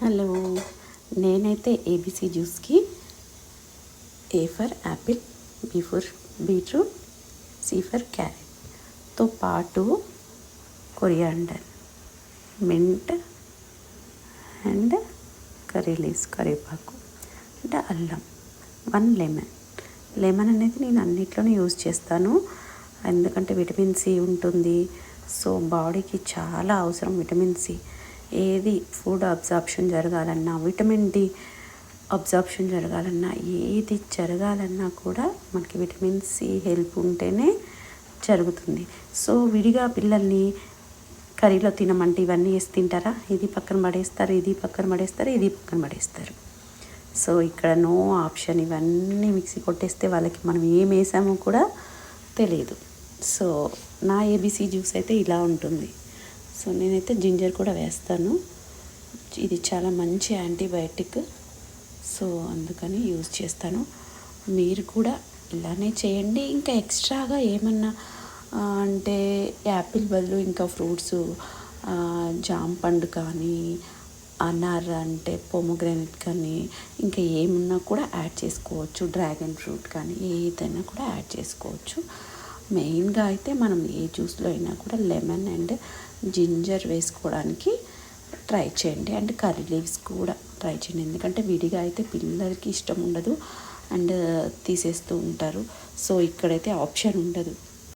Hello, నేనైతే ABC జ్యూస్కి A for apple, B for beetroot, C for క్యారెట్తో పాటు coriander, mint and curry leaves, కరివేపాకు అంటే అల్లం, 1 లెమన్ అనేది నేను అన్నిట్లోనే యూజ్ చేస్తాను. ఎందుకంటే విటమిన్ సి ఉంటుంది. సో బాడీకి చాలా అవసరం విటమిన్ సి. ఏది ఫుడ్ అబ్జార్ప్షన్ జరగాలన్నా, విటమిన్ డి అబ్జార్ప్షన్ జరగాలన్నా, ఏది జరగాలన్నా కూడా మనకి విటమిన్ సి హెల్ప్ ఉంటేనే జరుగుతుంది. సో విడిగా పిల్లల్ని కర్రీలో తినమంటే ఇవన్నీ వేసి తింటారా? ఇది పక్కన పడేస్తారు, ఇది పక్కన పడేస్తారు, ఇది పక్కన పడేస్తారు. సో ఇక్కడ నో ఆప్షన్. ఇవన్నీ మిక్సీ కొట్టేస్తే వాళ్ళకి మనం ఏం వేసామో కూడా తెలియదు. సో నా ఏబీసీ జ్యూస్ అయితే ఇలా ఉంటుంది. సో నేనైతే జింజర్ కూడా వేస్తాను. ఇది చాలా మంచి యాంటీబయాటిక్. సో అందుకని యూజ్ చేస్తాను. మీరు కూడా ఇలానే చేయండి. ఇంకా ఎక్స్ట్రాగా ఏమన్నా అంటే యాపిల్ బదులు ఇంకా ఫ్రూట్స్, జామ పండు కానీ, అనార్ అంటే పొమోగ్రానేట్ కానీ, ఇంకా ఏమున్నా కూడా యాడ్ చేసుకోవచ్చు. డ్రాగన్ ఫ్రూట్ కానీ ఏదైనా కూడా యాడ్ చేసుకోవచ్చు. మెయిన్గా అయితే మనం ఏ జ్యూస్లో అయినా కూడా లెమన్ అండ్ జింజర్ వేసుకోవడానికి ట్రై చేయండి. అండ్ కర్రీ లీవ్స్ కూడా ట్రై చేయండి. ఎందుకంటే విడిగా అయితే పిల్లలకి ఇష్టం ఉండదు అండ్ తీసేస్తూ ఉంటారు. సో ఇక్కడైతే ఆప్షన్ ఉండదు.